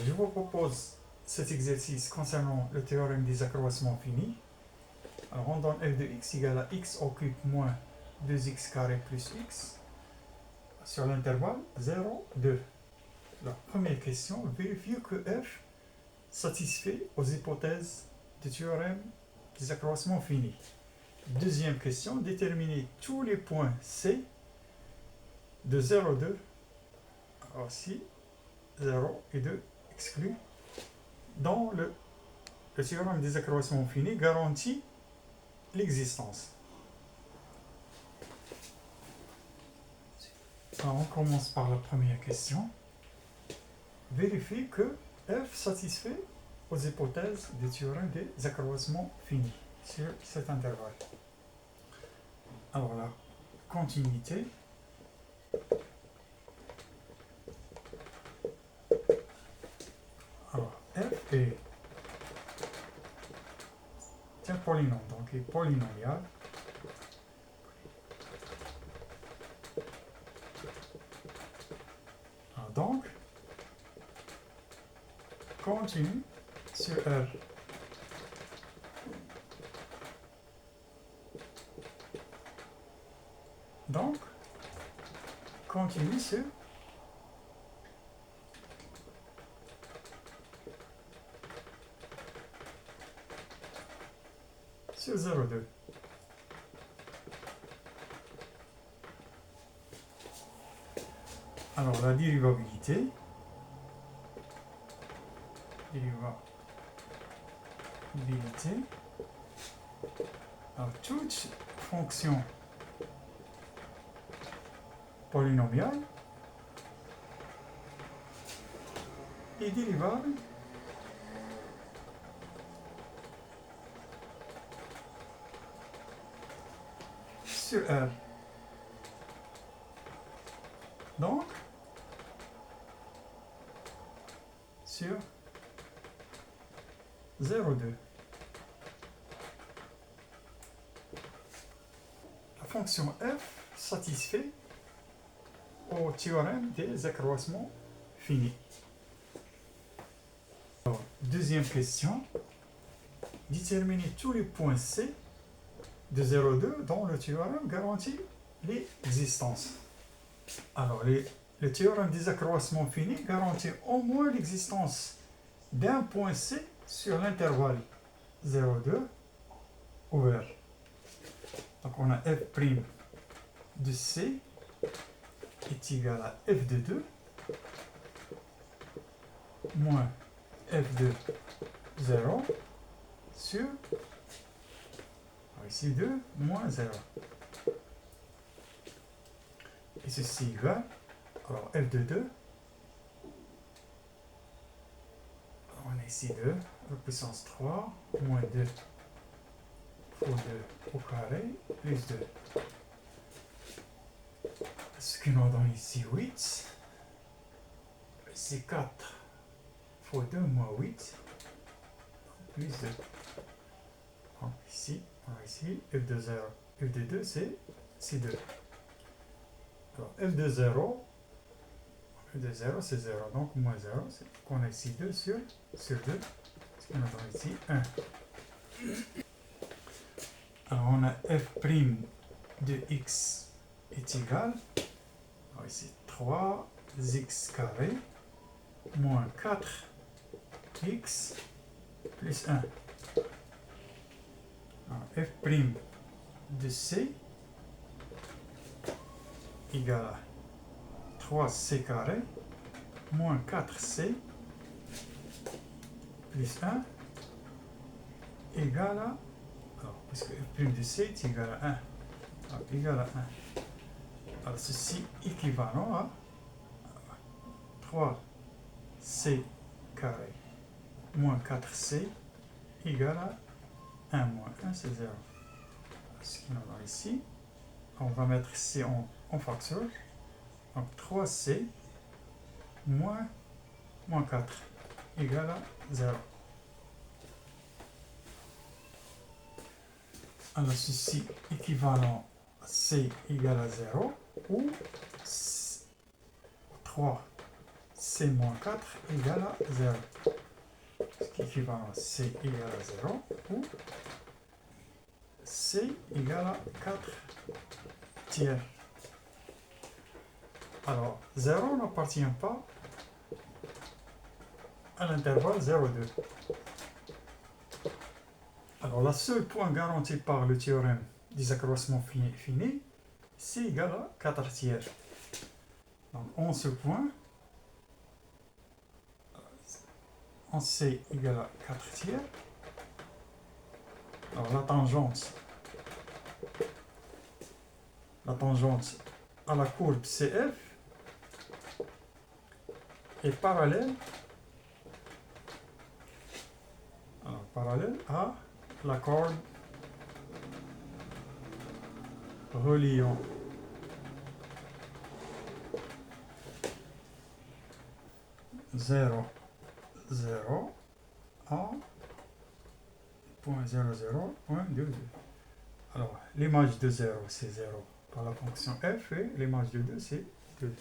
je vous propose cet exercice concernant le théorème des accroissements finis. Alors on donne f de x égale à x au cube moins 2x carré plus x sur l'intervalle 0, 2. La première question, vérifier que f satisfait aux hypothèses du théorème des accroissements finis. Deuxième question, déterminer tous les points C de 0, 2, aussi 0 et 2 exclus, dans le théorème des accroissements finis garantit l'existence. Alors on commence par la première question. Vérifier que f satisfait aux hypothèses du théorème des accroissements finis sur cet intervalle. Alors la continuité alors f est un polynôme, donc est polynomial. Alors donc continue sur R. Donc continue sur sur 0,2. Alors la dérivabilité, alors toute fonction polynomiale est dérivable sur R. Donc sur 0,2. La fonction f satisfait au théorème des accroissements finis. Alors, deuxième question. Déterminer tous les points C de 0,2 dont le théorème garantit l'existence. Alors, le théorème des accroissements finis garantit au moins l'existence d'un point C sur l'intervalle 0,2 ouvert. Donc on a f' de C est égal à f de 2 moins f de 0 sur ici 2 moins 0. Et ceci égal, alors f de 2, on a ici 2, à puissance 3, moins 2 fois 2 au carré, plus 2. Ce qui nous donne ici 8, c'est 4 fois 2 moins 8, plus 2. Donc ici, on a ici f de 0, f de 2 c'est 2. Alors f de 0 c'est 0, donc moins 0, c'est qu'on a ici 2 sur 2, ce qui nous donne ici 1. Alors on a f' de x est égal, alors ici 3x carré moins 4x plus 1. Alors f' de c égale à 3c carré moins 4c plus 1 égale à, alors puisque f' de c est égal à 1, alors égal à 1. Alors ceci équivalent à 3c carré moins 4c égale à 1 moins 1 c'est 0. Ce qu'on a ici, on va mettre c en facteur. Donc 3c moins 4 égale à 0. Alors ceci équivalent à c égale à 0 ou 3c C moins 4 égale à 0. Ce qui est équivalent à C égale à 0 ou C égale à 4 tiers. Alors, 0 n'appartient pas à l'intervalle 0,2. Alors, la seule point garanti par le théorème des accroissements finis, c'est égal à 4 tiers. Donc, en ce point, en C égale à 4 tiers. Alors, la tangente à la courbe CF est parallèle à la corde reliant zéro à point 0,0, point 2,2. Alors, l'image de 0, c'est 0 par la fonction f et l'image de 2, c'est 2.